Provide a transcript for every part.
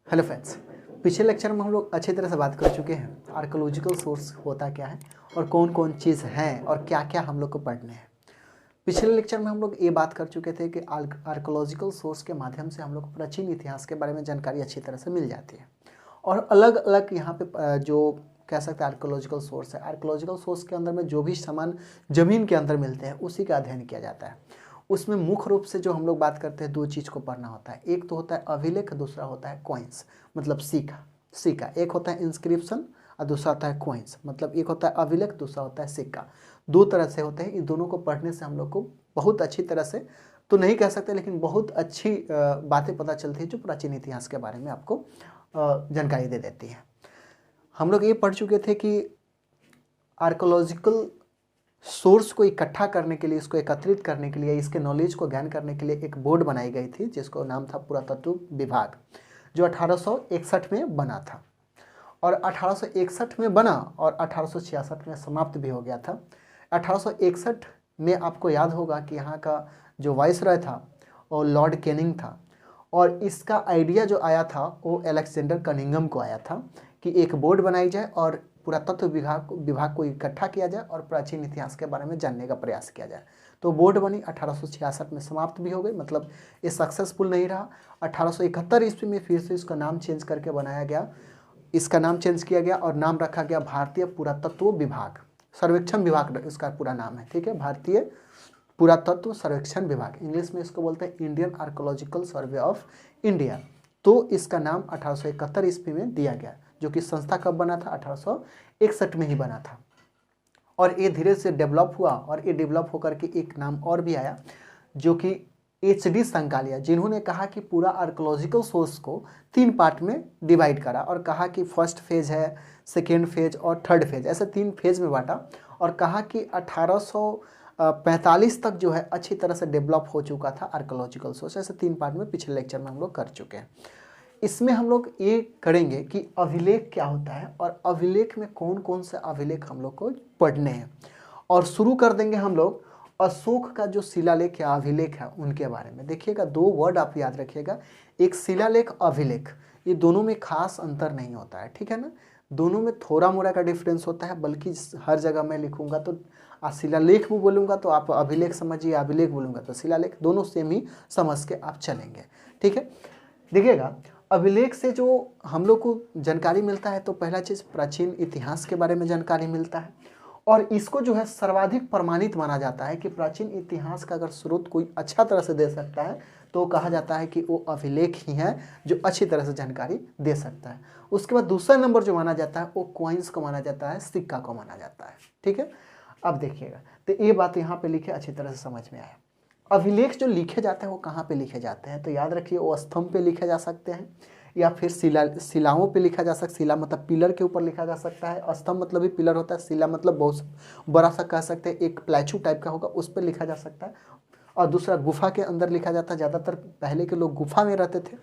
Hello friends, पिछले lecture में हम लोग अच्छी तरह से बात कर चुके हैं आर्कोलॉजिकल सोर्स होता क्या है और कौन कौन चीज़ हैं और क्या क्या हम लोग को पढ़ने हैं। पिछले लेक्चर में हम लोग ये बात कर चुके थे कि आर्कोलॉजिकल सोर्स के माध्यम से हम लोग को प्राचीन इतिहास के बारे में जानकारी अच्छी तरह से मिल जाती है और अलग अलग यहाँ पे जो कह सकते हैं आर्कोलॉजिकल सोर्स है। आर्कोलॉजिकल सोर्स के अंदर में जो भी सामान ज़मीन के अंदर मिलते हैं उसी का अध्ययन किया जाता है। उसमें मुख्य रूप से जो हम लोग बात करते हैं दो चीज़ को पढ़ना होता है, एक तो होता है अभिलेख, दूसरा होता है कॉइन्स मतलब सिक्का। एक होता है इंस्क्रिप्शन और दूसरा होता है कॉइन्स, मतलब एक होता है अभिलेख, दूसरा होता है सिक्का। दो तरह से होते हैं। इन दोनों को पढ़ने से हम लोग को बहुत अच्छी तरह से तो नहीं कह सकते, लेकिन बहुत अच्छी बातें पता चलती है जो प्राचीन इतिहास के बारे में आपको जानकारी दे देती है। हम लोग ये पढ़ चुके थे कि आर्कोलॉजिकल सोर्स को इकट्ठा करने के लिए, इसको एकत्रित करने के लिए, इसके नॉलेज को ज्ञान करने के लिए एक बोर्ड बनाई गई थी जिसको नाम था पुरातत्व विभाग, जो 1861 में बना था और 1861 में बना और 1866 में समाप्त भी हो गया था। 1861 में आपको याद होगा कि यहाँ का जो वाइसरॉय था वो लॉर्ड कैनिंग था और इसका आइडिया जो आया था वो अलेक्जेंडर कनिंघम को आया था कि एक बोर्ड बनाई जाए और पुरातत्व विभाग को इकट्ठा किया जाए और प्राचीन इतिहास के बारे में जानने का प्रयास किया जाए। तो बोर्ड बनी, 1866 में समाप्त भी हो गई, मतलब ये सक्सेसफुल नहीं रहा। 1871 ईस्वी में फिर से इसका नाम चेंज करके बनाया गया, इसका नाम चेंज किया गया और नाम रखा गया भारतीय पुरातत्व विभाग, सर्वेक्षण विभाग इसका पूरा नाम है, ठीक है, भारतीय पुरातत्व सर्वेक्षण विभाग। इंग्लिश में इसको बोलते हैं Indian archaeological survey of India. तो इसका नाम 1871 ईस्वी में दिया गया, जो कि संस्था कब बना था, 1861 में ही बना था। और ये धीरे से डेवलप हुआ और ये डेवलप होकर के एक नाम और भी आया जो कि HD संकालिया, जिन्होंने कहा कि पूरा आर्कोलॉजिकल सोर्स को 3 पार्ट में डिवाइड करा और कहा कि फर्स्ट फेज है, सेकेंड फेज और थर्ड फेज, ऐसे 3 फेज में बांटा और कहा कि 1845 तक जो है अच्छी तरह से डेवलप हो चुका था आर्कोलॉजिकल सोर्स। ऐसे 3 पार्ट में पिछले लेक्चर में हम लोग कर चुके हैं। इसमें हम लोग ये करेंगे कि अभिलेख क्या होता है और अभिलेख में कौन कौन से अभिलेख हम लोग को पढ़ने हैं और शुरू कर देंगे हम लोग अशोक का जो शिलालेख या अभिलेख है उनके बारे में। देखिएगा, 2 वर्ड आप याद रखिएगा, एक शिलालेख, अभिलेख, ये दोनों में खास अंतर नहीं होता है, ठीक है ना। दोनों में थोड़ा मोड़ा का डिफरेंस होता है, बल्कि हर जगह मैं लिखूंगा तो शिलालेख में बोलूँगा तो आप अभिलेख समझिए, अभिलेख बोलूँगा तो शिलालेख, दोनों सेम ही समझ के आप चलेंगे, ठीक है। देखिएगा, अभिलेख से जो हम लोग को जानकारी मिलता है तो पहला चीज़ प्राचीन इतिहास के बारे में जानकारी मिलता है और इसको जो है सर्वाधिक प्रमाणित माना जाता है कि प्राचीन इतिहास का अगर स्रोत कोई अच्छा तरह से दे सकता है तो कहा जाता है कि वो अभिलेख ही है जो अच्छी तरह से जानकारी दे सकता है। उसके बाद दूसरा नंबर जो माना जाता है वो कॉइन्स को माना जाता है, सिक्का को माना जाता है, ठीक है। अब देखिएगा, तो ये बात यहाँ पे लिखे, अच्छी तरह से समझ में आया। अभिलेख जो लिखे जाते हैं वो कहाँ पे लिखे जाते हैं, तो याद रखिए वो स्तंभ पे लिखे जा सकते हैं या फिर शिलाओं पे लिखा जा सकता है। शिला मतलब पिलर के ऊपर लिखा जा सकता है, स्तंभ मतलब भी पिलर होता है, शिला मतलब बहुत बड़ा सा कह सकते हैं, एक प्लेचू टाइप का होगा, उस पर लिखा जा सकता है। और दूसरा गुफा के अंदर लिखा जाता है, ज़्यादातर पहले के लोग गुफा में रहते थे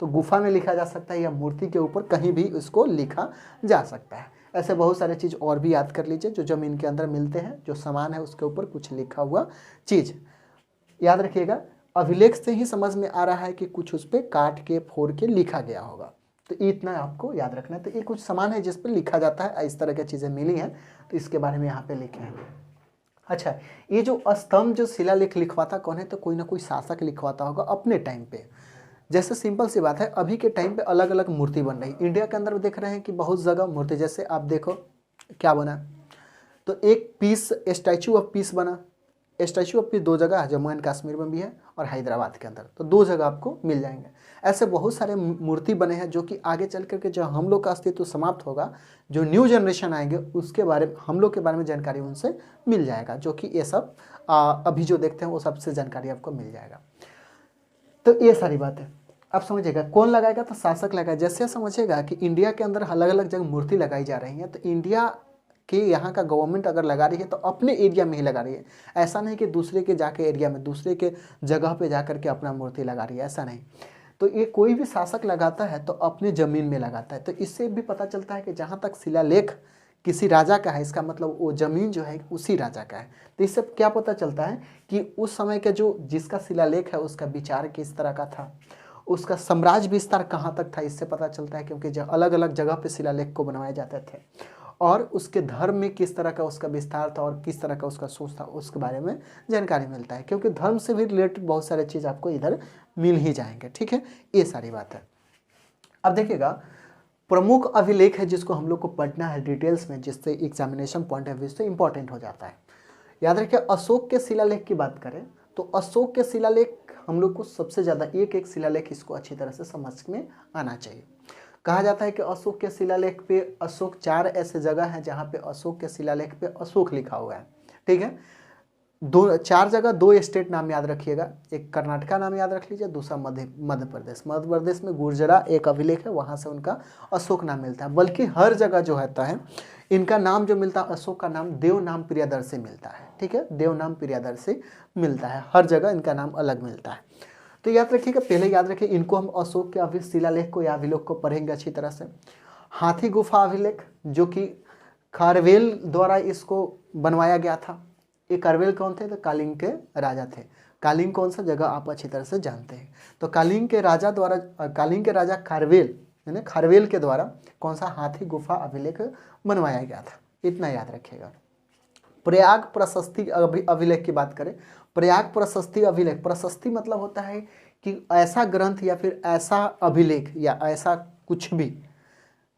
तो गुफा में लिखा जा सकता है या मूर्ति के ऊपर कहीं भी इसको लिखा जा सकता है। ऐसे बहुत सारे चीज़ और भी याद कर लीजिए जो ज़मीन के अंदर मिलते हैं, जो सामान है उसके ऊपर कुछ लिखा हुआ चीज़ याद रखिएगा। अभिलेख से ही समझ में आ रहा है कि कुछ उस पर काट के फोड़ के लिखा गया होगा, तो इतना आपको याद रखना है। तो ये कुछ सामान है जिस पर लिखा जाता है, इस तरह की चीज़ें मिली हैं तो इसके बारे में यहाँ पे लिखे हैं। अच्छा, ये जो स्तंभ जो शिलालेख लिखवाता कौन है, तो कोई ना कोई शासक लिखवाता होगा अपने टाइम पे। जैसे सिंपल सी बात है, अभी के टाइम पे अलग अलग मूर्ति बन रही, इंडिया के अंदर देख रहे हैं कि बहुत जगह मूर्ति, जैसे आप देखो क्या बना, तो एक पीस स्टैचू ऑफ पीस बना। स्टैचू ऑफ पीस 2 जगह है, जम्मू एंड कश्मीर में भी है और हैदराबाद के अंदर, तो 2 जगह आपको मिल जाएंगे। ऐसे बहुत सारे मूर्ति बने हैं जो कि आगे चल करके जो हम लोग का अस्तित्व समाप्त होगा, जो न्यू जनरेशन आएंगे उसके बारे में, हम लोग के बारे में जानकारी उनसे मिल जाएगा, जो कि ये सब अभी जो देखते हैं वो सबसे जानकारी आपको मिल जाएगा। तो ये सारी बात है, आप समझिएगा। कौन लगाएगा, तो शासक लगाएगा। जैसे समझिएगा कि इंडिया के अंदर अलग अलग जगह मूर्ति लगाई जा रही है, तो इंडिया कि यहाँ का गवर्नमेंट अगर लगा रही है तो अपने एरिया में ही लगा रही है, ऐसा नहीं कि दूसरे के जाके एरिया में, दूसरे के जगह पे जा करके अपना मूर्ति लगा रही है, ऐसा नहीं। तो ये कोई भी शासक लगाता है तो अपने ज़मीन में लगाता है। तो इससे भी पता चलता है कि जहाँ तक शिलालेख किसी राजा का है, इसका मतलब वो ज़मीन जो है उसी राजा का है। तो इससे क्या पता चलता है कि उस समय के जो जिसका शिलालेख है उसका विचार किस तरह का था, उसका साम्राज्य विस्तार कहाँ तक था इससे पता चलता है, क्योंकि जो अलग अलग जगह पे शिलालेख को बनवाए जाते थे, और उसके धर्म में किस तरह का उसका विस्तार था और किस तरह का उसका सोच था उसके बारे में जानकारी मिलता है, क्योंकि धर्म से भी रिलेटेड बहुत सारे चीज़ आपको इधर मिल ही जाएंगे। ठीक है, ये सारी बात है। अब देखिएगा, प्रमुख अभिलेख है जिसको हम लोग को पढ़ना है डिटेल्स में, जिससे एग्जामिनेशन पॉइंट ऑफ व्यू से इंपॉर्टेंट हो जाता है। याद रखिए, अशोक के शिलालेख की बात करें तो अशोक के शिलालेख हम लोग को सबसे ज़्यादा एक एक शिलालेख इसको अच्छी तरह से समझ में आना चाहिए। कहा जाता है कि अशोक के शिलालेख पे अशोक 4 ऐसे जगह हैं जहाँ पे अशोक के शिलालेख पे अशोक लिखा हुआ है। ठीक है, 4 जगह 2 स्टेट नाम याद रखिएगा, एक कर्नाटका नाम याद रख लीजिए, दूसरा मध्य प्रदेश में गुर्जरा एक अभिलेख है, वहाँ से उनका अशोक नाम मिलता है। बल्कि हर जगह जो रहता है इनका नाम जो मिलता है, अशोक का नाम देव नाम प्रियदर्शी मिलता है। ठीक है, देव नाम प्रियदर्शी मिलता है, हर जगह इनका नाम अलग मिलता है। तो याद रखिएगा, पहले याद रखिए इनको हम अशोक के शिलालेख को या अभिलेख को पढ़ेंगे अच्छी तरह से। हाथी गुफा अभिलेख जो कि खारवेल द्वारा इसको बनवाया गया था। ये खारवेल कौन थे? तो कालिंग के राजा थे। कालिंग कौन सा जगह आप अच्छी तरह से जानते हैं। तो कालिंग के राजा खारवेल यानी खारवेल के द्वारा कौन सा हाथी गुफा अभिलेख बनवाया गया था, इतना याद रखिएगा। प्रयाग प्रशस्ति अभिलेख की बात करें, प्रयाग प्रशस्ति अभिलेख, प्रशस्ति मतलब होता है कि ऐसा ग्रंथ या फिर ऐसा अभिलेख या ऐसा कुछ भी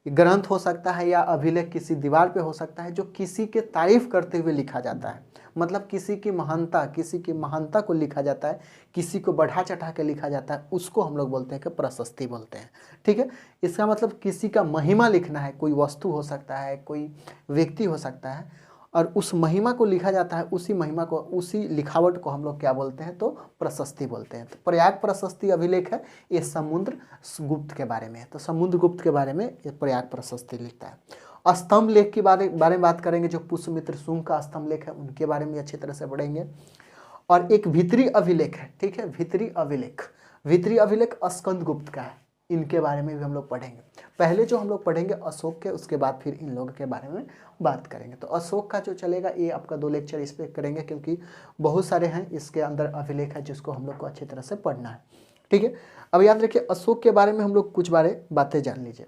ग्रंथ हो सकता है या अभिलेख किसी दीवार पे हो सकता है जो किसी के तारीफ करते हुए लिखा जाता है। मतलब किसी की महानता को लिखा जाता है, किसी को बढ़ा चढ़ा के लिखा जाता है, उसको हम लोग बोलते हैं कि प्रशस्ति बोलते हैं। ठीक है, इसका मतलब किसी का महिमा लिखना है, कोई वस्तु हो सकता है, कोई व्यक्ति हो सकता है, और उस महिमा को लिखा जाता है, उसी महिमा को, उसी लिखावट को हम लोग क्या बोलते हैं? तो प्रशस्ति बोलते हैं। तो प्रयाग प्रशस्ति अभिलेख है, ये समुद्र गुप्त के बारे में है। तो समुद्र गुप्त के बारे में ये प्रयाग प्रशस्ति लिखता है। स्तंभ लेख के बारे में बात करेंगे, जो पुष्यमित्र शुंग का स्तंभ लेख है उनके बारे में अच्छी तरह से पढ़ेंगे। और एक भित्री अभिलेख है, ठीक है, भित्री अभिलेख स्कंद गुप्त का है, इनके बारे में भी हम लोग पढ़ेंगे। पहले जो हम लोग पढ़ेंगे अशोक के, उसके बाद फिर इन लोगों के बारे में बात करेंगे। तो अशोक का जो चलेगा ये आपका 2 लेक्चर इस पर करेंगे, क्योंकि बहुत सारे हैं इसके अंदर अभिलेख है जिसको हम लोग को अच्छी तरह से पढ़ना है। ठीक है, अब याद रखिए अशोक के बारे में हम लोग कुछ बातें जान लीजिए।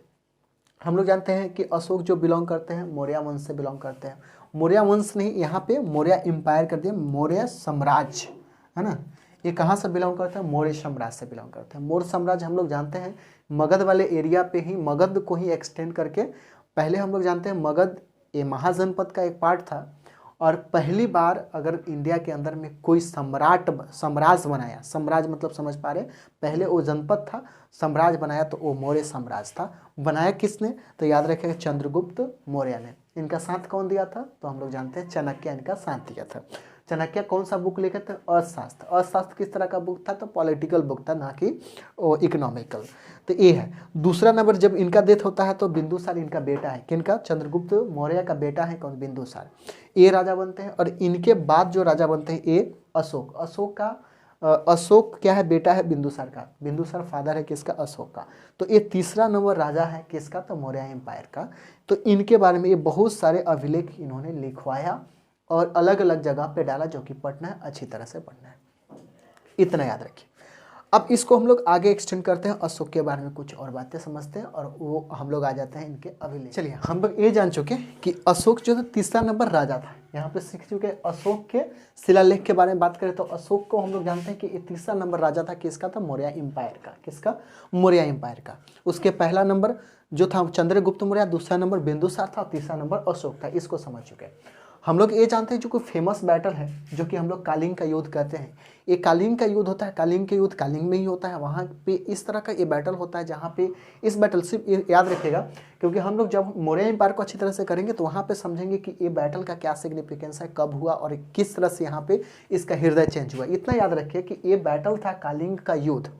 हम लोग जानते हैं कि अशोक जो बिलोंग करते हैं मौर्य वंश से बिलोंग करते हैं। मौर्य वंश नहीं, यहाँ पे मौर्य एम्पायर कर दिया, मौर्य साम्राज्य है ना। ये कहाँ से बिलोंग करते हैं? मौर्य साम्राज्य से बिलोंग करते हैं। मौर्य साम्राज्य हम लोग जानते हैं मगध वाले एरिया पे ही, मगध को ही एक्सटेंड करके, पहले हम लोग जानते हैं मगध ये महाजनपद का एक पार्ट था, और पहली बार अगर इंडिया के अंदर में कोई साम्राज्य बनाया, साम्राज्य मतलब समझ पा रहे, पहले वो जनपद था, साम्राज्य बनाया तो वो मौर्य साम्राज्य था। बनाया किसने? तो याद रखिएगा चंद्रगुप्त मौर्य ने। इनका साथ कौन दिया था? तो हम लोग जानते हैं चाणक्य इनका साथ दिया था। चाणक्य कौन सा बुक लिखे थे? अर्थशास्त्र। अर्थशास्त्र किस तरह का बुक था? तो पॉलिटिकल बुक था, ना कि इकोनॉमिकल। तो ये है। दूसरा नंबर जब इनका डेथ होता है तो बिंदुसार इनका बेटा है। किनका? चंद्रगुप्त मौर्य का बेटा है कौन? बिंदुसार। ये राजा बनते हैं, और इनके बाद जो राजा बनते हैं ये अशोक। अशोक क्या है? बेटा है बिंदुसार का। बिंदुसार फादर है किसका? अशोक का। तो ये तीसरा नंबर राजा है किसका? तो मौर्य एम्पायर का। तो इनके बारे में ये बहुत सारे अभिलेख इन्होंने लिखवाया और अलग अलग जगह पे डाला, जो कि पढ़ना है, अच्छी तरह से पढ़ना है, इतना याद रखिए। अब इसको हम लोग आगे एक्सटेंड करते हैं, अशोक के बारे में कुछ और बातें समझते हैं, और वो हम लोग आ जाते हैं इनके अभिलेख। चलिए, हम लोग ये जान चुके कि अशोक जो है तीसरा नंबर राजा था। यहाँ पे सीख चुके अशोक के शिलालेख के बारे में बात करें तो अशोक को हम लोग जानते हैं कि ये तीसरा नंबर राजा था किसका? था मौर्य एम्पायर का। किसका? मौर्य एम्पायर का। उसके पहला नंबर जो था चंद्रगुप्त मौर्य, दूसरा नंबर बिंदुसार था, तीसरा नंबर अशोक था। इसको समझ चुके हैं। हम लोग ये जानते हैं जो कोई फेमस बैटल है जो कि हम लोग कालिंग का युद्ध कहते हैं, ये कालिंग का युद्ध होता है। कालिंग का युद्ध कालिंग में ही होता है। वहाँ पे इस तरह का ये बैटल होता है जहाँ पे इस बैटल से याद रखिएगा, क्योंकि हम लोग जब मौर्य एम्पायर को अच्छी तरह से करेंगे तो वहाँ पे समझेंगे कि ये बैटल का क्या सिग्निफिकेंस है, कब हुआ और किस तरह से यहाँ पे इसका हृदय चेंज हुआ। इतना याद रखिए कि ये बैटल था कालिंग का युद्ध,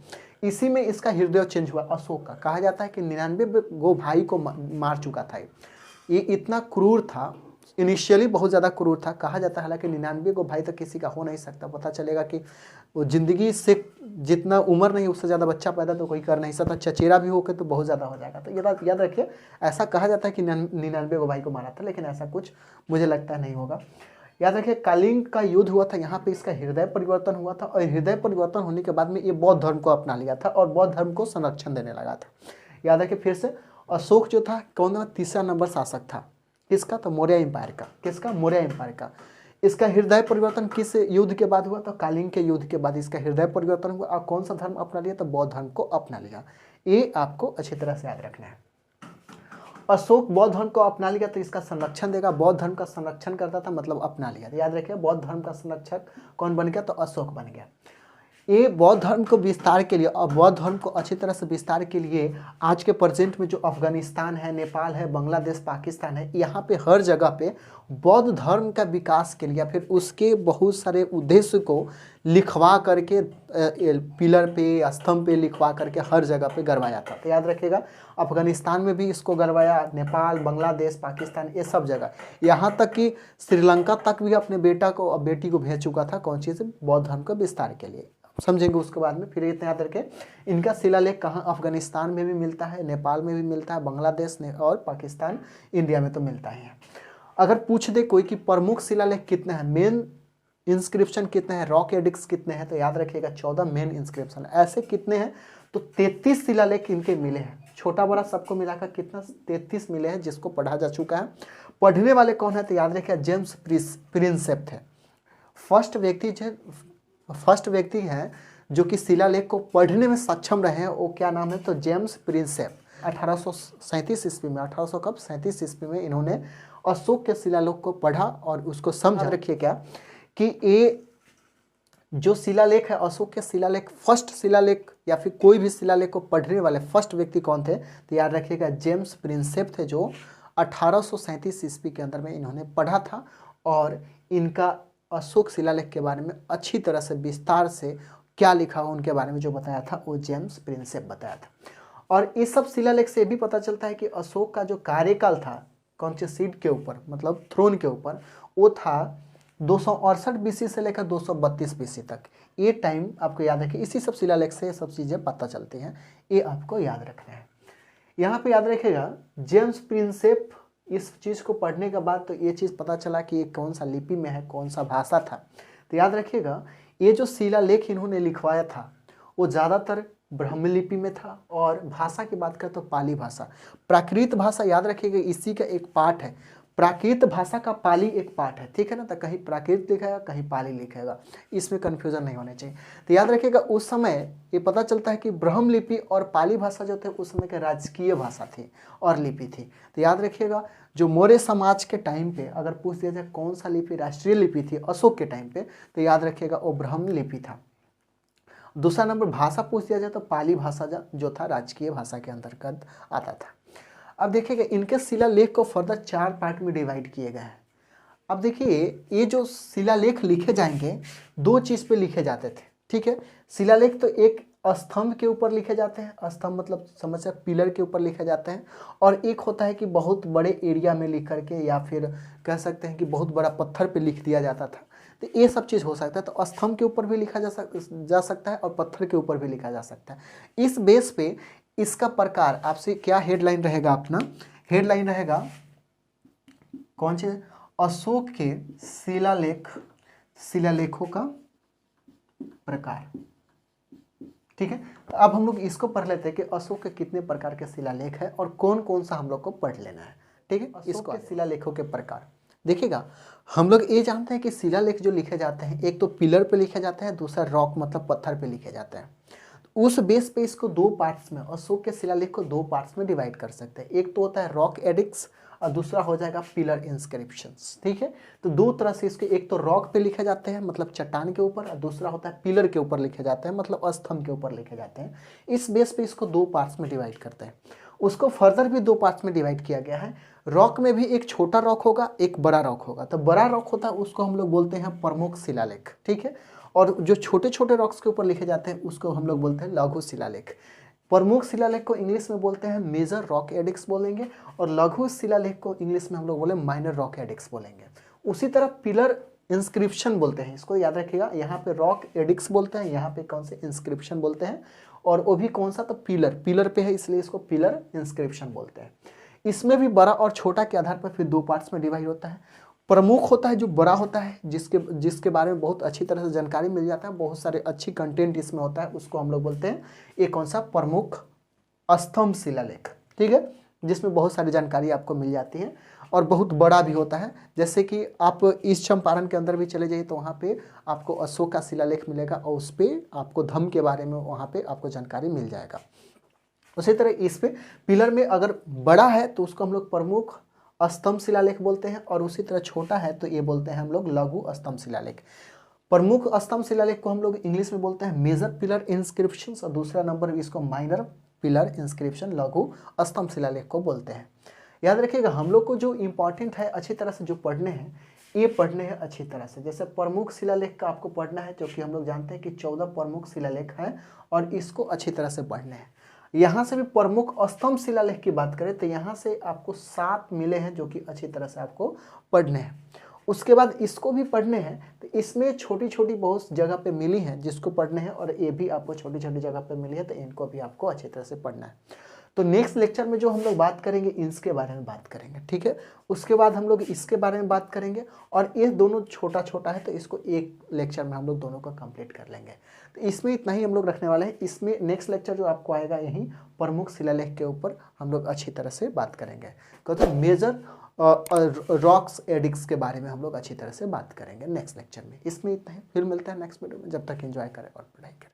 इसी में इसका हृदय चेंज हुआ अशोक का। कहा जाता है कि 99 गो भाई को मार चुका था। ये इतना क्रूर था, इनिशियली बहुत ज़्यादा क्रूर था। कहा जाता है हालांकि 99 को भाई तो किसी का हो नहीं सकता। पता चलेगा कि वो ज़िंदगी से जितना उम्र नहीं उससे ज़्यादा बच्चा पैदा तो कोई कर नहीं सकता। चचेरा भी होकर तो बहुत ज़्यादा हो जाएगा। तो याद रखिए, ऐसा कहा जाता है कि 99 को भाई को मारा था, लेकिन ऐसा कुछ मुझे लगता है नहीं होगा। याद रखिए कालिंग का युद्ध हुआ था, यहाँ पे इसका हृदय परिवर्तन हुआ था और हृदय परिवर्तन होने के बाद में ये बौद्ध धर्म को अपना लिया था और बौद्ध धर्म को संरक्षण देने लगा था। याद रखिए फिर से, अशोक जो था कौन था, तीसरा नंबर शासक था किसका, तो मौर्य एम्पायर का। किसका, मौर्य एम्पायर का। इसका हृदय परिवर्तन किस युद्ध के बाद हुआ, तो कालिंग के युद्ध के बाद इसका हृदय परिवर्तन हुआ और कौन सा धर्म अपना लिया, तो बौद्ध धर्म को अपना लिया। ये आपको अच्छी तरह से याद रखना है। अशोक बौद्ध धर्म को अपना लिया तो इसका संरक्षण देगा, बौद्ध धर्म का संरक्षण करता था मतलब अपना लिया। याद रखिए बौद्ध धर्म का संरक्षक कौन बन गया, तो अशोक बन गया। ये बौद्ध धर्म को विस्तार के लिए और बौद्ध धर्म को अच्छी तरह से विस्तार के लिए आज के प्रेजेंट में जो अफगानिस्तान है, नेपाल है, बांग्लादेश, पाकिस्तान है, यहाँ पे हर जगह पे बौद्ध धर्म का विकास के लिए या फिर उसके बहुत सारे उद्देश्य को लिखवा करके पिलर पे, स्तंभ पे लिखवा करके हर जगह पे गड़वाया था। तो याद रखिएगा अफगानिस्तान में भी इसको गड़वाया, नेपाल, बांग्लादेश, पाकिस्तान, ये सब जगह, यहाँ तक कि श्रीलंका तक भी अपने बेटा को और बेटी को भेज चुका था। कौन चीज़, बौद्ध धर्म के विस्तार के लिए। समझेंगे उसके बाद में। फिर इतना याद रखें इनका शिलालेख कहाँ, अफगानिस्तान में भी मिलता है, नेपाल में भी मिलता है, बांग्लादेश ने और पाकिस्तान, इंडिया में तो मिलता ही है। अगर पूछ दे कोई कि प्रमुख शिलालेख कितने हैं, मेन इंस्क्रिप्शन कितने हैं, रॉक एडिक्स कितने हैं, तो याद रखिएगा 14 मेन इंस्क्रिप्शन। ऐसे कितने हैं, तो 33 शिलालेख इनके मिले हैं। छोटा बड़ा सबको मिलाकर कितना, 33 मिले हैं, जिसको पढ़ा जा चुका है। पढ़ने वाले कौन है, तो याद रखिएगा जेम्स प्रिंसेप थे। फर्स्ट व्यक्ति हैं जो कि शिलालेख को पढ़ने में सक्षम रहे हैं, वो क्या नाम है, तो जेम्स प्रिंसेप। 1837 ईस्वी में, 1837 ईस्वी में इन्होंने अशोक के शिलालेख को पढ़ा और उसको समझ रखिए क्या कि ये जो शिलालेख है, अशोक के शिलालेख, फर्स्ट शिलालेख या फिर कोई भी शिलालेख को पढ़ने वाले फर्स्ट व्यक्ति कौन थे, तो याद रखिएगा जेम्स प्रिंसेप थे, जो 1837 ईस्वी के अंदर में इन्होंने पढ़ा था और इनका अशोक शिलालेख के बारे में अच्छी तरह से विस्तार से क्या लिखा हुआ उनके बारे में जो बताया था वो जेम्स प्रिंसेप बताया था। और इस सब शिलालेख से भी पता चलता है कि अशोक का जो कार्यकाल था कौन से सीट के ऊपर, मतलब थ्रोन के ऊपर, वो था 268 बीसी से लेकर 232 बीसी तक। ये टाइम आपको याद रखिए, इसी सब शिलालेख से ये सब चीज़ें पता चलती हैं, ये आपको याद रखना है। यहाँ पे याद रखिएगा जेम्स प्रिंसेप, इस चीज़ को पढ़ने के बाद तो ये चीज़ पता चला कि ये कौन सा लिपि में है, कौन सा भाषा था। तो याद रखिएगा ये जो शिलालेख इन्होंने लिखवाया था वो ज़्यादातर ब्राह्मी लिपि में था और भाषा की बात करें तो पाली भाषा। प्राकृत भाषा याद रखिएगा इसी का एक पार्ट है, प्राकृत भाषा का पाली एक पार्ट है, ठीक है ना। तो कहीं प्राकृत लिखेगा कहीं पाली लिखेगा, इसमें कन्फ्यूजन नहीं होने चाहिए। तो याद रखिएगा उस समय ये पता चलता है कि ब्रह्म लिपि और पाली भाषा जो थे उस समय के राजकीय भाषा थी और लिपि थी। तो याद रखिएगा जो मौर्य समाज के टाइम पे अगर पूछ दिया जाए कौन सा लिपि राष्ट्रीय लिपि थी अशोक के टाइम पे, तो याद रखिएगा वो ब्रह्म लिपि था। दूसरा नंबर भाषा पूछ दिया जाए तो पाली भाषा जो था राजकीय भाषा के अंतर्गत आता था। अब देखिएगा इनके शिलालेख को फर्दर 4 पार्ट में डिवाइड किए गए हैं। अब देखिए ये जो शिलालेख लिखे जाएंगे 2 चीज़ पे लिखे जाते थे, ठीक है। शिलालेख तो एक स्तंभ के ऊपर लिखे जाते हैं, स्तंभ मतलब समझ पिलर के ऊपर लिखे जाते हैं, और एक होता है कि बहुत बड़े एरिया में लिख करके या फिर कह सकते हैं कि बहुत बड़ा पत्थर पे लिख दिया जाता था। तो ये सब चीज़ हो सकता है, तो स्तंभ के ऊपर भी लिखा जा सकता है और पत्थर के ऊपर भी लिखा जा सकता है। इस बेस पे इसका प्रकार आपसे क्या हेडलाइन रहेगा, अपना हेडलाइन रहेगा कौन सी, अशोक के शिलालेखों का प्रकार, ठीक है। तो अब हम लोग इसको पढ़ लेते हैं कि अशोक के कितने प्रकार के शिलालेख है और कौन कौन सा हम लोग को पढ़ लेना है, ठीक है। इसको शिलालेखों के प्रकार देखिएगा, हम लोग ये जानते हैं कि शिलालेख जो लिखे जाते हैं एक तो पिलर पे लिखे जाते हैं, दूसरा रॉक मतलब पत्थर पे लिखे जाते हैं। उस बेस पे इसको 2 पार्ट्स में, अशोक के शिलालेख को 2 पार्ट्स में डिवाइड कर सकते हैं। एक तो होता है रॉक एडिक्स और दूसरा हो जाएगा पिलर इंस्क्रिप्शंस, ठीक है। तो 2 तरह से इसके, एक तो रॉक पे लिखे जाते हैं मतलब चट्टान के ऊपर, और दूसरा होता है पिलर के ऊपर लिखे जाते हैं मतलब स्तंभ के ऊपर लिखे जाते हैं। इस बेस पे इसको 2 पार्ट्स में डिवाइड करते हैं। उसको फर्दर भी 2 पार्ट्स में डिवाइड किया गया है। रॉक में भी एक छोटा रॉक होगा, एक बड़ा रॉक होगा। तो बड़ा रॉक होता है उसको हम लोग बोलते हैं प्रमुख शिलालेख, ठीक है। और जो छोटे छोटे रॉक्स के ऊपर लिखे जाते हैं उसको हम लोग बोलते हैं लघु शिलालेख। प्रमुख शिलालेख को इंग्लिश में बोलते हैं मेजर रॉक एडिक्स बोलेंगे, और लघु शिलालेख को इंग्लिश में हम लोग बोले माइनर रॉक एडिक्स बोलेंगे। उसी तरह पिलर इंस्क्रिप्शन बोलते हैं, इसको याद रखिएगा। यहाँ पे रॉक एडिक्स बोलते हैं, यहाँ पे कौन से इंस्क्रिप्शन बोलते हैं, और वो भी कौन सा, तो पिलर पे है इसलिए इसको पिलर इंस्क्रिप्शन बोलते हैं। इसमें भी बड़ा और छोटा के आधार पर फिर 2 पार्ट्स में डिवाइड होता है। प्रमुख होता है जो बड़ा होता है, जिसके बारे में बहुत अच्छी तरह से जानकारी मिल जाता है, बहुत सारे अच्छी कंटेंट इसमें होता है, उसको हम लोग बोलते हैं ये कौन सा, प्रमुख स्तंभ शिलालेख। ठीक है, जिसमें बहुत सारी जानकारी आपको मिल जाती है और बहुत बड़ा भी होता है। जैसे कि आप इस चंपारण के अंदर भी चले जाइए तो वहाँ पे आपको अशोक का शिलालेख मिलेगा और उस पर आपको धम्म के बारे में वहाँ पे आपको जानकारी मिल जाएगा। उसी तरह इस पे पिलर में अगर बड़ा है तो उसको हम लोग प्रमुख स्तंभ शिलालेख बोलते हैं, और उसी तरह छोटा है तो ये बोलते हैं हम लोग लघु स्तंभ शिलालेख। प्रमुख स्तंभ शिलालेख को हम लोग इंग्लिश में बोलते हैं मेजर पिलर इंस्क्रिप्शन, और दूसरा नंबर इसको माइनर पिलर इंस्क्रिप्शन लघु स्तंभ शिलालेख को बोलते हैं। याद रखिएगा हम लोग को जो इंपॉर्टेंट है अच्छी तरह से जो पढ़ने हैं, ये पढ़ने हैं अच्छी तरह से। जैसे प्रमुख शिलालेख का आपको पढ़ना है, क्योंकि हम लोग जानते हैं कि 14 प्रमुख शिलालेख हैं और इसको अच्छी तरह से पढ़ने हैं। यहाँ से भी प्रमुख स्तंभ शिलालेख की बात करें तो यहाँ से आपको 7 मिले हैं जो कि अच्छी तरह से आपको पढ़ने हैं। उसके बाद इसको भी पढ़ने हैं, तो इसमें छोटी छोटी बहुत जगह पे मिली हैं जिसको पढ़ने हैं, और ये भी आपको छोटी छोटी जगह पे मिली है, तो इनको भी आपको अच्छी तरह से पढ़ना है। तो नेक्स्ट लेक्चर में जो हम लोग बात करेंगे इसके बारे में बात करेंगे, ठीक है। उसके बाद हम लोग इसके बारे में बात करेंगे, और ये दोनों छोटा छोटा है तो इसको एक लेक्चर में हम लोग दोनों को कंप्लीट कर लेंगे। तो इसमें इतना ही हम लोग रखने वाले हैं। इसमें नेक्स्ट लेक्चर जो आपको आएगा यही प्रमुख शिलालेख के ऊपर हम लोग अच्छी तरह से बात करेंगे। तो मेजर रॉक्स एडिक्स के बारे में हम लोग अच्छी तरह से बात करेंगे नेक्स्ट लेक्चर में। इसमें इतना ही, फिर मिलते हैं नेक्स्ट वीडियो में। जब तक एंजॉय करें और पढ़ाई करें।